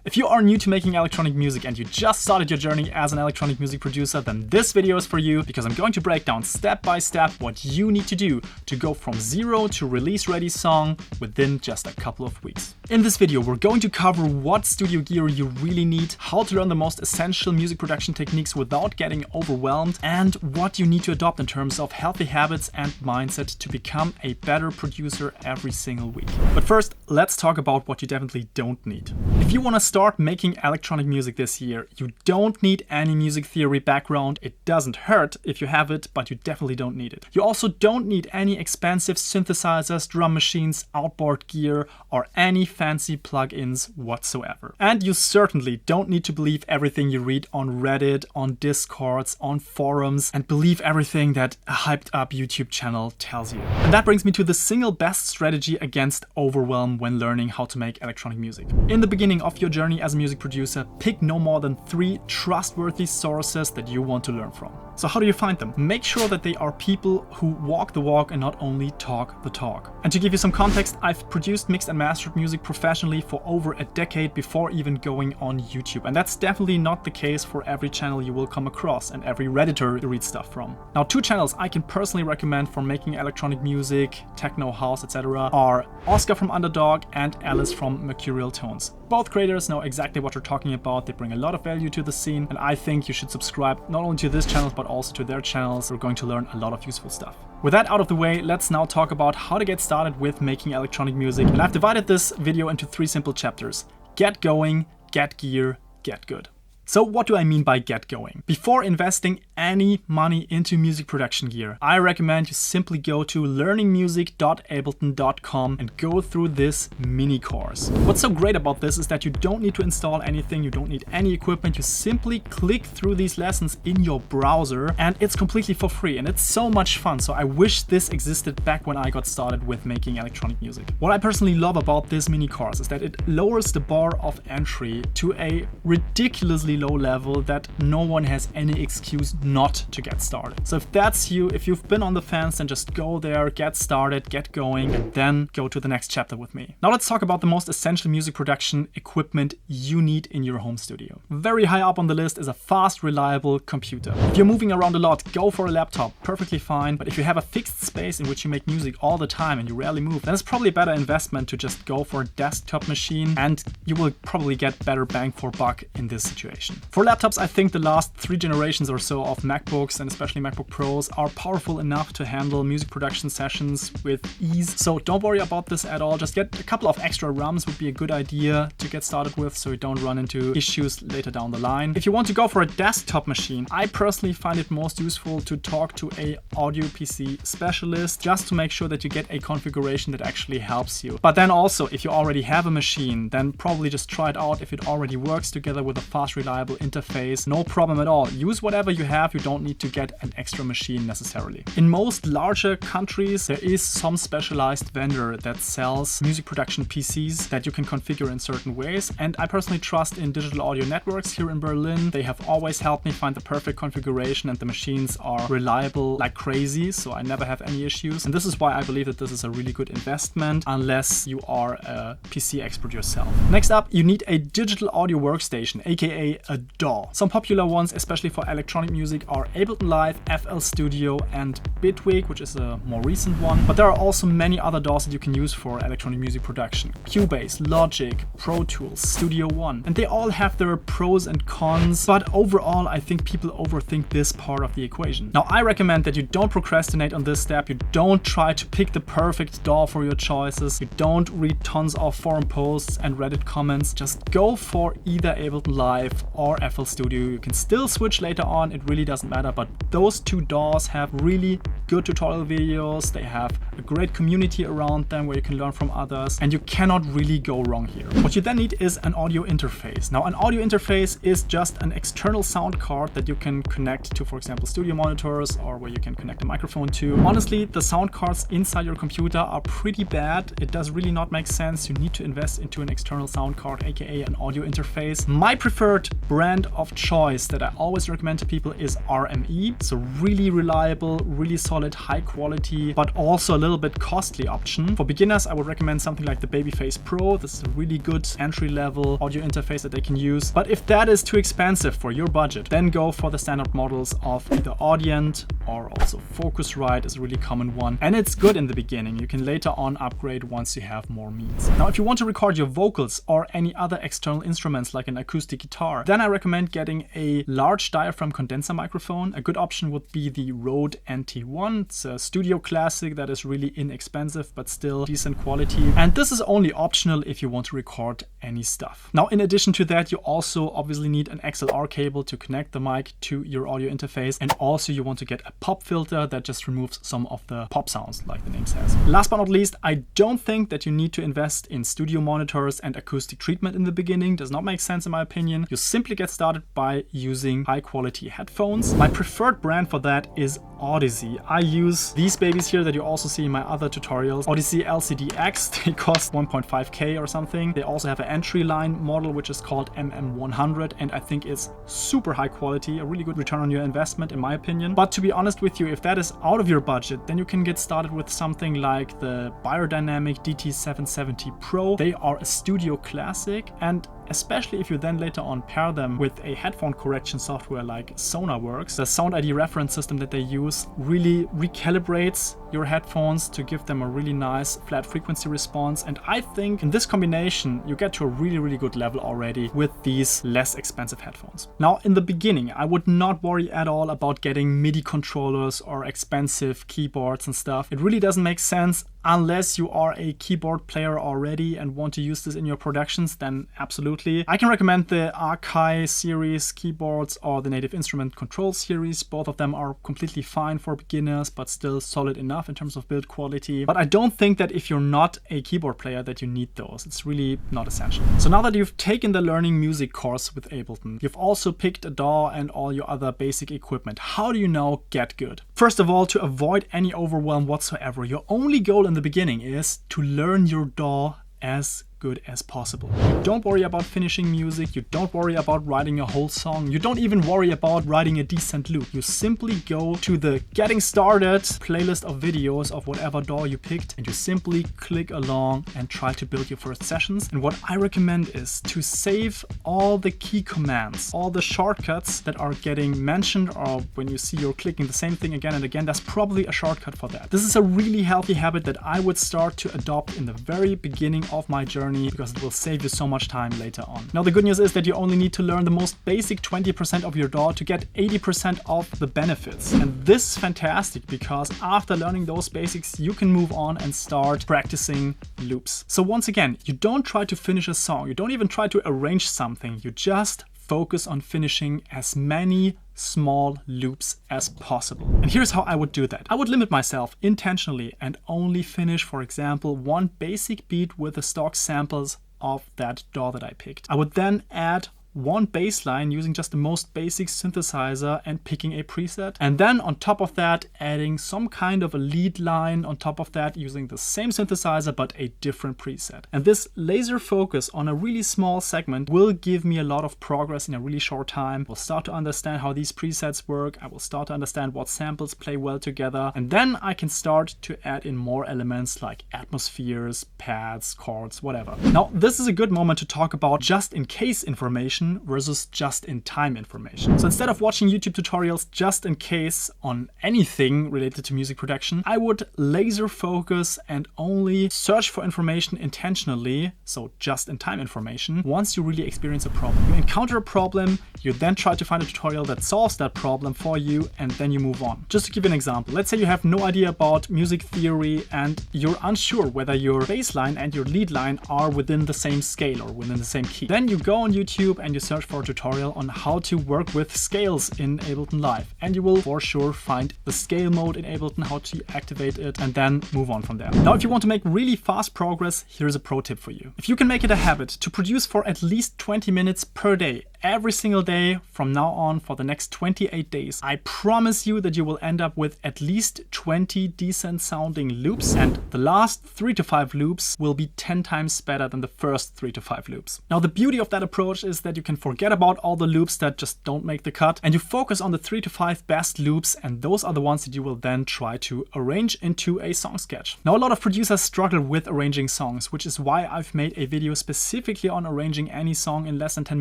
If you are new to making electronic music and you just started your journey as an electronic music producer, then this video is for you because I'm going to break down step by step what you need to do to go from zero to release ready song within just a couple of weeks. In this video, we're going to cover what studio gear you really need, how to learn the most essential music production techniques without getting overwhelmed, and what you need to adopt in terms of healthy habits and mindset to become a better producer every single week. But first, let's talk about what you definitely don't need. If you want to start making electronic music this year, you don't need any music theory background. It doesn't hurt if you have it, but you definitely don't need it. You also don't need any expensive synthesizers, drum machines, outboard gear, or any fancy plugins whatsoever. And you certainly don't need to believe everything you read on Reddit, on Discords, on forums, and believe everything that a hyped up YouTube channel tells you. And that brings me to the single best strategy against overwhelm when learning how to make electronic music. In the beginning of your journey as a music producer, pick no more than 3 trustworthy sources that you want to learn from. So how do you find them? Make sure that they are people who walk the walk and not only talk the talk. And to give you some context, I've produced, mixed and mastered music professionally for over a decade before even going on YouTube. And that's definitely not the case for every channel you will come across and every Redditor you read stuff from. Now, 2 channels I can personally recommend for making electronic music, techno, house, etc. are Oscar from Underdog and Alice from Mercurial Tones. Both creators know exactly what they're talking about. They bring a lot of value to the scene, and I think you should subscribe not only to this channel but also to their channels. We're going to learn a lot of useful stuff. With that out of the way, let's now talk about how to get started with making electronic music. And I've divided this video into 3 simple chapters: get going, get gear, get good. So what do I mean by get going? Before investing any money into music production gear, I recommend you simply go to learningmusic.ableton.com and go through this mini course. What's so great about this is that you don't need to install anything, you don't need any equipment, you simply click through these lessons in your browser and it's completely for free and it's so much fun. So I wish this existed back when I got started with making electronic music. What I personally love about this mini course is that it lowers the bar of entry to a ridiculously low level that no one has any excuse not to get started. So if that's you, if you've been on the fence, then just go there, get started, get going, and then go to the next chapter with me. Now let's talk about the most essential music production equipment you need in your home studio. Very high up on the list is a fast, reliable computer. If you're moving around a lot, go for a laptop, perfectly fine. But if you have a fixed space in which you make music all the time and you rarely move, then it's probably a better investment to just go for a desktop machine, and you will probably get better bang for buck in this situation. For laptops, I think the last 3 generations or so of MacBooks and especially MacBook Pros are powerful enough to handle music production sessions with ease. So don't worry about this at all. Just get a couple of extra ROMs would be a good idea to get started with so you don't run into issues later down the line. If you want to go for a desktop machine, I personally find it most useful to talk to a audio PC specialist just to make sure that you get a configuration that actually helps you. But then also, if you already have a machine, then probably just try it out if it already works together with a fast, reliable interface. No problem at all. Use whatever you have. You don't need to get an extra machine necessarily. In most larger countries, there is some specialized vendor that sells music production PCs that you can configure in certain ways. And I personally trust in Digital Audio Networks here in Berlin. They have always helped me find the perfect configuration and the machines are reliable like crazy. So I never have any issues. And this is why I believe that this is a really good investment unless you are a PC expert yourself. Next up, you need a digital audio workstation, aka a DAW. Some popular ones, especially for electronic music, are Ableton Live, FL Studio, and Bitwig, which is a more recent one. But there are also many other DAWs that you can use for electronic music production. Cubase, Logic, Pro Tools, Studio One. And they all have their pros and cons, but overall I think people overthink this part of the equation. Now I recommend that you don't procrastinate on this step. You don't try to pick the perfect DAW for your choices. You don't read tons of forum posts and Reddit comments. Just go for either Ableton Live or FL Studio. You can still switch later on, it really doesn't matter, but those 2 DAWs have really good tutorial videos. They have a great community around them where you can learn from others, and you cannot really go wrong here. What you then need is an audio interface. Now, an audio interface is just an external sound card that you can connect to, for example, studio monitors, or where you can connect a microphone to. Honestly, the sound cards inside your computer are pretty bad. It does really not make sense. You need to invest into an external sound card, aka an audio interface. My preferred brand of choice that I always recommend to people is RME. It's a really reliable, really solid, high quality, but also a little bit costly option. For beginners, I would recommend something like the Babyface Pro. This is a really good entry-level audio interface that they can use. But if that is too expensive for your budget, then go for the standard models of either Audient or also Focusrite is a really common one. And it's good in the beginning. You can later on upgrade once you have more means. Now, if you want to record your vocals or any other external instruments like an acoustic guitar, then I recommend getting a large diaphragm condenser microphone. A good option would be the Rode NT1. It's a studio classic that is really inexpensive but still decent quality. And this is only optional if you want to record any stuff. Now, in addition to that, you also obviously need an XLR cable to connect the mic to your audio interface. And also you want to get a pop filter that just removes some of the pop sounds, like the name says. Last but not least, I don't think that you need to invest in studio monitors and acoustic treatment in the beginning. Does not make sense in my opinion. You simply get started by using high quality headphones. My preferred brand for that is Odyssey. I use these babies here that you also see in my other tutorials. Odyssey LCD-X, they cost 1.5K or something. They also have an entry line model which is called MM100, and I think it's super high quality, a really good return on your investment in my opinion. But to be honest with you, if that is out of your budget, then you can get started with something like the Beyerdynamic DT770 Pro. They are a studio classic, and especially if you then later on pair them with a headphone correction software like Sonarworks, the Sound ID reference system that they use really recalibrates your headphones to give them a really nice flat frequency response. And I think in this combination, you get to a really good level already with these less expensive headphones. Now, in the beginning, I would not worry at all about getting MIDI controllers or expensive keyboards and stuff. It really doesn't make sense unless you are a keyboard player already and want to use this in your productions, then absolutely. I can recommend the Akai series keyboards or the Native Instrument Control series. Both of them are completely fine for beginners, but still solid enough in terms of build quality. But I don't think that if you're not a keyboard player that you need those. It's really not essential. So now that you've taken the learning music course with Ableton, you've also picked a DAW and all your other basic equipment. How do you now get good? First of all, to avoid any overwhelm whatsoever, your only goal in the beginning is to learn your DAW as good as possible. You don't worry about finishing music, you don't worry about writing a whole song, you don't even worry about writing a decent loop. You simply go to the getting started playlist of videos of whatever DAW you picked and you simply click along and try to build your first sessions. And what I recommend is to save all the key commands, all the shortcuts that are getting mentioned, or when you see you're clicking the same thing again and again, that's probably a shortcut for that. This is a really healthy habit that I would start to adopt in the very beginning of my journey, because it will save you so much time later on. Now, the good news is that you only need to learn the most basic 20% of your DAW to get 80% of the benefits. And this is fantastic because after learning those basics, you can move on and start practicing loops. So once again, you don't try to finish a song. You don't even try to arrange something. You just focus on finishing as many small loops as possible. And here's how I would do that. I would limit myself intentionally and only finish, for example, one basic beat with the stock samples of that DAW that I picked. I would then add one bass line using just the most basic synthesizer and picking a preset. And then on top of that, adding some kind of a lead line on top of that using the same synthesizer but a different preset. And this laser focus on a really small segment will give me a lot of progress in a really short time. We'll start to understand how these presets work. I will start to understand what samples play well together. And then I can start to add in more elements like atmospheres, pads, chords, whatever. Now, this is a good moment to talk about just in case information versus just-in-time information. So instead of watching YouTube tutorials just in case on anything related to music production, I would laser focus and only search for information intentionally, so just-in-time information, once you really experience a problem. You encounter a problem, you then try to find a tutorial that solves that problem for you, and then you move on. Just to give you an example, let's say you have no idea about music theory and you're unsure whether your bass line and your lead line are within the same scale or within the same key. Then you go on YouTube and you search for a tutorial on how to work with scales in Ableton Live, and you will for sure find the scale mode in Ableton, how to activate it, and then move on from there. Now, if you want to make really fast progress, here's a pro tip for you. If you can make it a habit to produce for at least 20 minutes per day, every single day from now on for the next 28 days, I promise you that you will end up with at least 20 decent sounding loops, and the last 3 to 5 loops will be 10 times better than the first 3 to 5 loops. Now, the beauty of that approach is that you can forget about all the loops that just don't make the cut, and you focus on the 3 to 5 best loops, and those are the ones that you will then try to arrange into a song sketch. Now, a lot of producers struggle with arranging songs, which is why I've made a video specifically on arranging any song in less than 10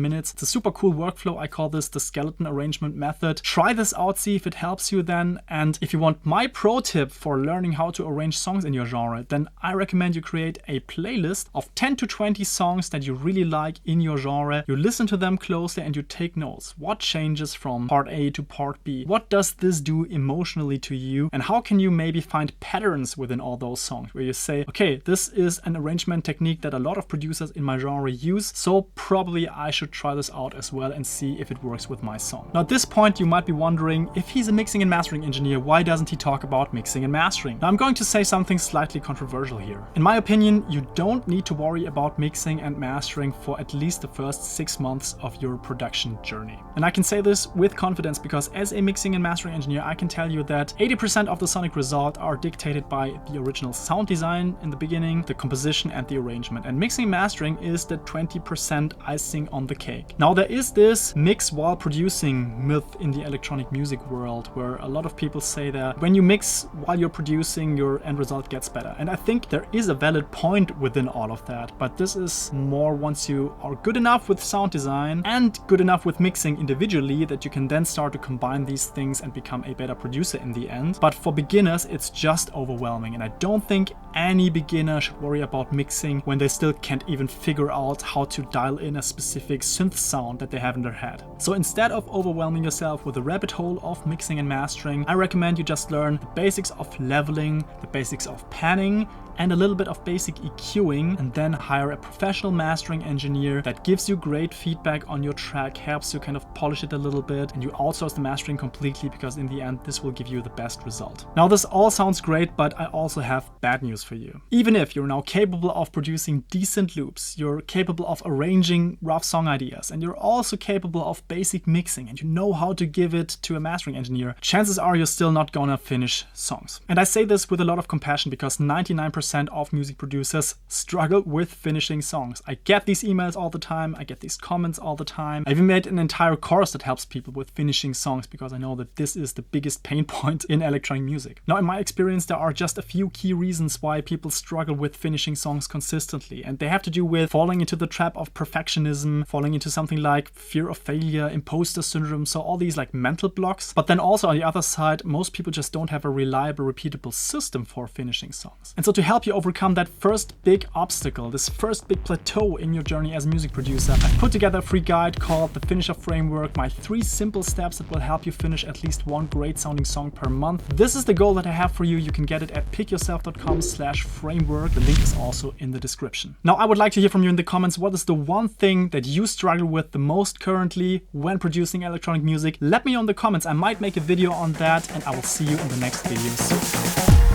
minutes. It's a super cool workflow. I call this the skeleton arrangement method. Try this out, see if it helps you then. And if you want my pro tip for learning how to arrange songs in your genre, then I recommend you create a playlist of 10 to 20 songs that you really like in your genre. You listen to them closely and you take notes. What changes from part A to part B? What does this do emotionally to you? And how can you maybe find patterns within all those songs where you say, okay, this is an arrangement technique that a lot of producers in my genre use, so probably I should try this out as well and see if it works with my song. Now, at this point, you might be wondering, if he's a mixing and mastering engineer, why doesn't he talk about mixing and mastering? Now, I'm going to say something slightly controversial here. In my opinion, you don't need to worry about mixing and mastering for at least the first 6 months of your production journey. And I can say this with confidence because as a mixing and mastering engineer, I can tell you that 80% of the sonic result are dictated by the original sound design in the beginning, the composition and the arrangement. And mixing and mastering is the 20% icing on the cake. Now, there is this mix while producing myth in the electronic music world where a lot of people say that when you mix while you're producing, your end result gets better. And I think there is a valid point within all of that, but this is more once you are good enough with sound design and good enough with mixing individually that you can then start to combine these things and become a better producer in the end. But for beginners, it's just overwhelming, and I don't think any beginner should worry about mixing when they still can't even figure out how to dial in a specific synth sound that they have in their head. So instead of overwhelming yourself with the rabbit hole of mixing and mastering, I recommend you just learn the basics of leveling, the basics of panning, and a little bit of basic EQing, and then hire a professional mastering engineer that gives you great feedback on your track, helps you kind of polish it a little bit, and you outsource the mastering completely because in the end this will give you the best result. Now, this all sounds great, but I also have bad news for you. Even if you're now capable of producing decent loops, you're capable of arranging rough song ideas, and you're also capable of basic mixing, and you know how to give it to a mastering engineer, chances are you're still not gonna finish songs. And I say this with a lot of compassion because 99% of music producers struggle with finishing songs. I get these emails all the time, I get these comments all the time. I even made an entire course that helps people with finishing songs because I know that this is the biggest pain point in electronic music. Now, in my experience, there are just a few key reasons why people struggle with finishing songs consistently, and they have to do with falling into the trap of perfectionism, falling into something like fear of failure, imposter syndrome, so all these like mental blocks. But then also on the other side, most people just don't have a reliable, repeatable system for finishing songs. And so to help you overcome that first big obstacle, this first big plateau in your journey as a music producer, I've put together a free guide called The Finisher Framework, my 3 simple steps that will help you finish at least one great sounding song per month. This is the goal that I have for you. You can get it at pickyourself.com/framework. The link is also in the description. Now, I would like to hear from you in the comments. What is the one thing that you struggle with the most currently when producing electronic music? Let me know in the comments. I might make a video on that, and I will see you in the next video soon.